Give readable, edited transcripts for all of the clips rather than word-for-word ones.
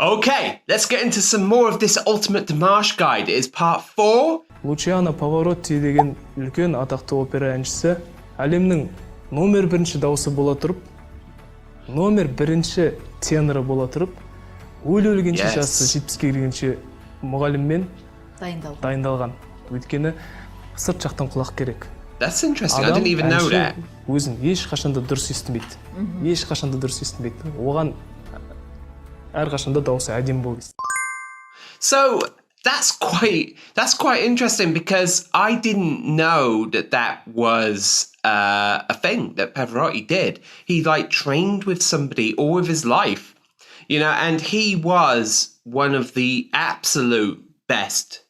Okay, let's get into some more of this Ultimate Dimash Guide. It is part 4. Luciano Pavarotti деген үлкен атақты опера әншісі әлемнің номер 1 дауысы бола тұрып, номер 1 теноры бола тұрып, өле-өлгенше жасы 70-ке келгенше мұғаліммен дайындалған. Өйткені сырт жақтан құлақ керек. That's interesting. I didn't even know that. Өзін ешқашанда дұрыс естімейді. Ешқашанда дұрыс естімейді. Оған әрқашанда дауысы әдемі болу. So that's quite interesting because I didn't know that was a thing that Pavarotti did. He trained with somebody all of his life, and he was one of the absolute best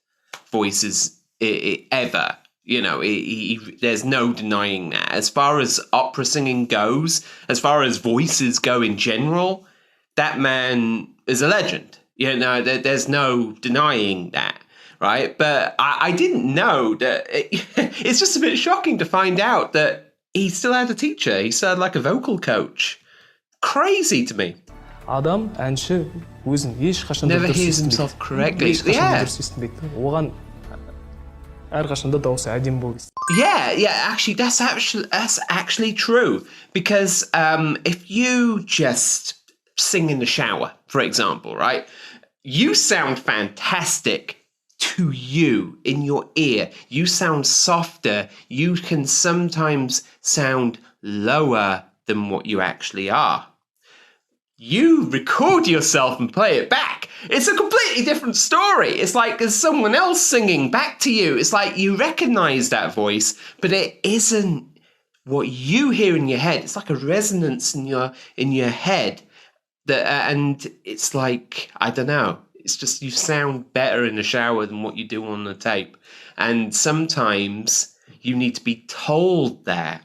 voices ever. There's no denying that. As far as opera singing goes, as far as voices go in general, that man is a legend. There's no denying that, right? But I didn't know that. It's just a bit shocking to find out that he still had a teacher. He still had a vocal coach. Crazy to me. Адам әнші өзін ешқашанда never hears himself correctly. Оған әрқашанда дауысы әдемі болу. Actually, that's actually true. Because if you just sing in the shower, for example, right? You sound fantastic to you in your ear. You sound softer. You can sometimes sound lower than what you actually are. You record yourself and play it back. It's a completely different story. It's like there's someone else singing back to you. It's like you recognize that voice, but it isn't what you hear in your head. It's like a resonance in your head. And it's like, I don't know, it's just you sound better in the shower than what you do on the tape. And sometimes you need to be told that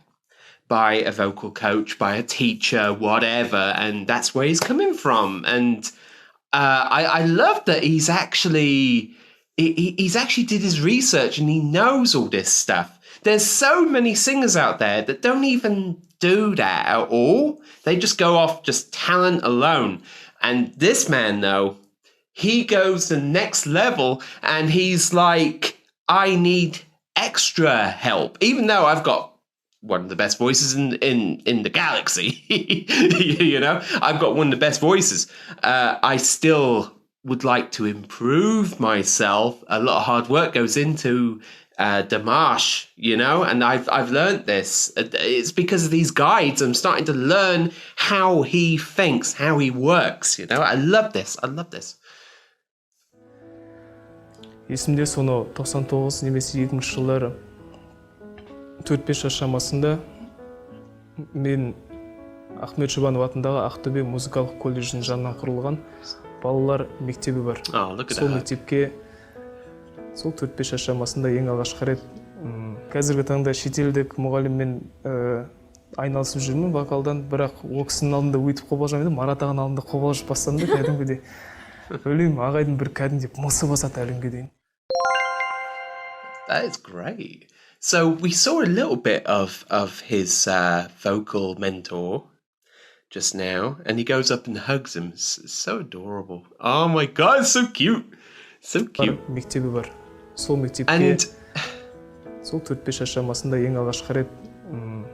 by a vocal coach, by a teacher, whatever, and that's where he's coming from. And I love that he's actually did his research and he knows all this stuff. There's so many singers out there that don't even do that at all. They just go off just talent alone. And this man, though, he goes the next level and he's like, I need extra help. Even though I've got one of the best voices in the galaxy, I've got one of the best voices. I still would like to improve myself. A lot of hard work goes into Dimash, and I've learned this. It's because of these guides I'm starting to learn how he thinks, how he works. I love this. Есімде соны 99 немесе 2000 жылдары 4-5 жас шамасында мен Ахмет Жұбанов атындағы Ақтөбе музыкалық колледжінің жанынан құрылған балалар мектебі бар. Сол мектепке сол 4-5 жас шамасында ең алғашқы рет қазіргі таңда шетелдік мұғаліммен айналысып жүрмін вокалдан, бірақ ол кісінің алдында өйтіп қобалжамайды, Марат ағаның алдында қобалжып бастадым да кәдімгідей. Өлеймін, ағайдың бір кәдімгідей мысы басады әлемге дейін. That is great. So we saw a little bit of his vocal mentor just now, and he goes up and hugs him. It's so adorable. Oh my God, it's so cute. So cute. Мектебі бар. Сол мектепке сол 4-5 жас шамасында ең алғашқы рет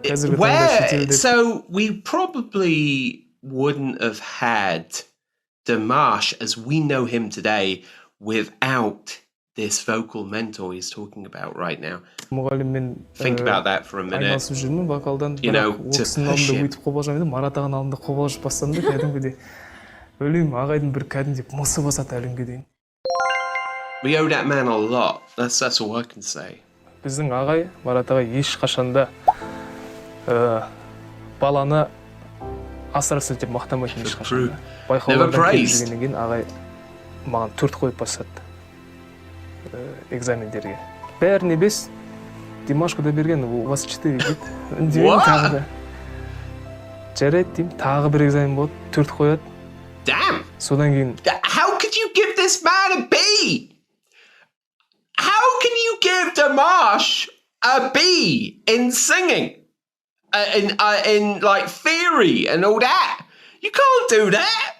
қазіргі таңда шетелдік. So we probably wouldn't have had Dimash as we know him today without this vocal mentor he's talking about right now. Think about that for a minute. Айналысып жүрмін вокалдан, бірақ ол кісінің алдында өйтіп қобалжамайды, Марат ағаның алдында қобалжып бастадым да кәдімгідей. Өлеймін, ағайдың бір кәдімгідей мысы басады әлемге дейін. We owe that man a lot. That's all I can say. Біздің ағай, Марат ағай ешқашанда баланы асыра сілтеп мақтамайтын ешқашанда. Байқаулардан келіп жүргеннен кейін ағай маған 4 қойып бастады экзамендерге. Бәріне 5, Димаш Кудайберген, у вас 4 дейді. Деймін тағы да. Жарайды деймін, тағы бір экзамен болады, 4 қояды. Damn! Содан кейін... How could you give this man a B? How can you give Dimash a B in singing? In theory and all that? You can't do that.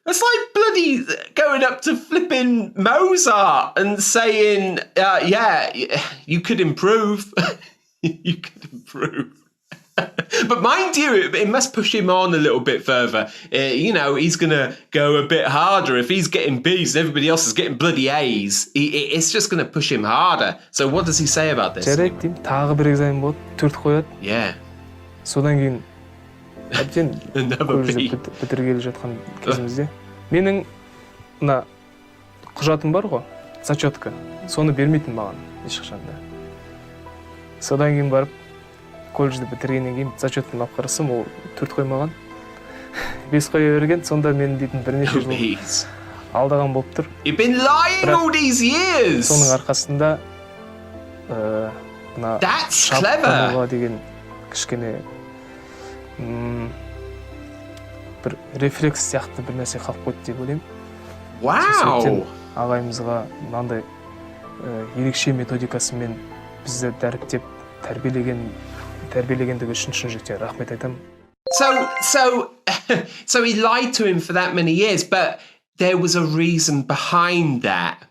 That's like bloody going up to flipping Mozart and saying, yeah, you could improve. You could improve. But mind you, it must push him on a little bit further. He's going to go a bit harder. If he's getting B's and everybody else is getting bloody A's, it's just going to push him harder. So what does he say about this? Жарайды деймін, тағы бір экзамен болады, 4 қояды. Yeah. Содан кейін әбден колледжді бітіргелі жатқан кезімізде. Менің мына құжатым бар ғой, зачетка. Соны бермейтін маған ешқашанда. Содан кейін барып колледжді бітіргеннен кейін зачетымды алып қарасам, ол 4 қоймаған. 5 қоя берген, сонда мен дейтін бірнеше жыл алдаған болып тұр. You've been lying all these years. Соның арқасында мына шапқануға деген кішкене бір рефлекс сияқты бір нәрсе қалып қойды деп ойлаймын. Wow. Ағайымызға мынандай ерекше методикасымен бізді дәріптеп тәрбиелегендігі үшін шын жүректен рахмет айтамын. So he lied to him for that many years, but there was a reason behind that.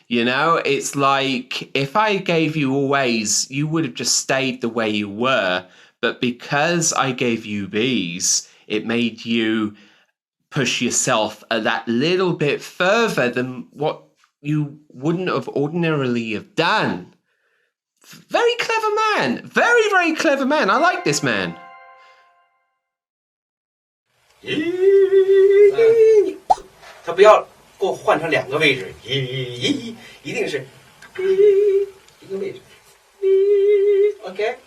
It's like if I gave you all A's, you would have just stayed the way you were. But because I gave you B's, it made you push yourself that little bit further than what you wouldn't have ordinarily have done. Very clever man. Very, very clever man. I like this man. 他不要给我换成2个位置，一定是一个位置。OK，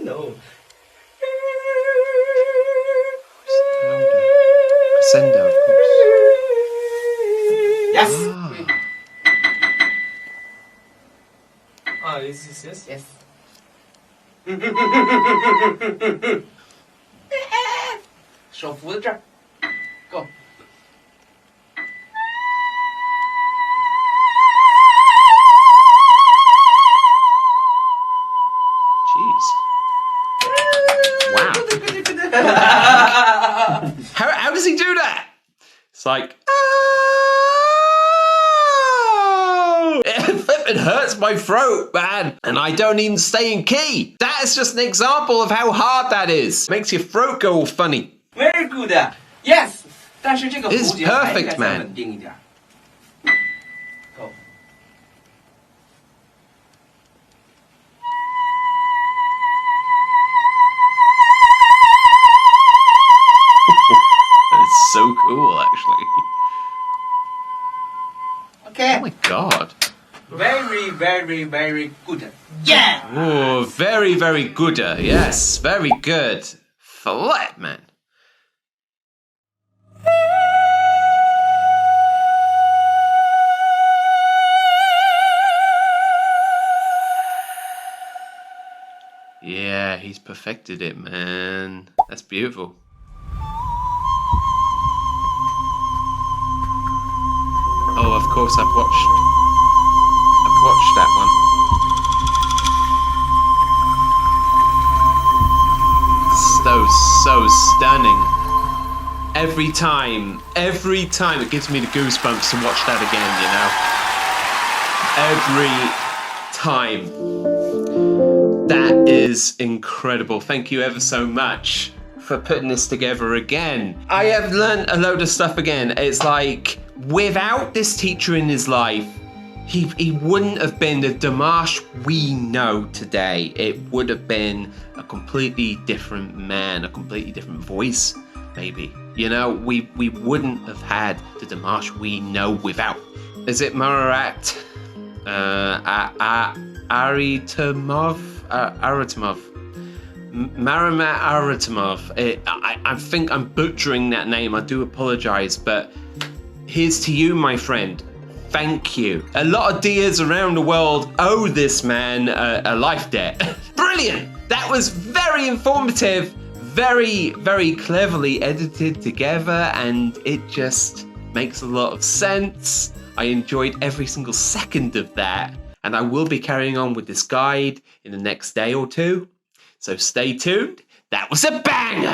No。Crescendo, of course. Yes. Yes. 手扶在这儿 ，Go。Jeez. Wow. How does he do that? It's like, oh! It hurts my throat, man. And I don't even stay in key. That is just an example of how hard that is. Makes your throat go all funny. Very good. Yes. 但是这个，It's 弧节还应 perfect, 该再 man. 稳定一点。Go。It's so cool, actually. Okay. Oh my god. Very, very, very good. Yeah. Oh, very, very good. Yes, very good. Flat, man. Yeah, he's perfected it, man. That's beautiful. Oh, of course, I've watched that one. So stunning. Every time, it gives me the goosebumps to watch that again, Every time. That is incredible. Thank you ever so much for putting this together again. I have learned a load of stuff again. It's like, without this teacher in his life, he wouldn't have been the Dimash we know today. It would have been a completely different man, a completely different voice, maybe. We wouldn't have had the Dimash we know without. Is it Marat Aritimov? Maramat Aritimov. I think I'm butchering that name. I do apologize, but here's to you, my friend. Thank you. A lot of dears around the world owe this man a life debt. Brilliant. That was very informative, very, very cleverly edited together, and it just makes a lot of sense. I enjoyed every single second of that, and I will be carrying on with this guide in the next day or two. So stay tuned. That was a banger.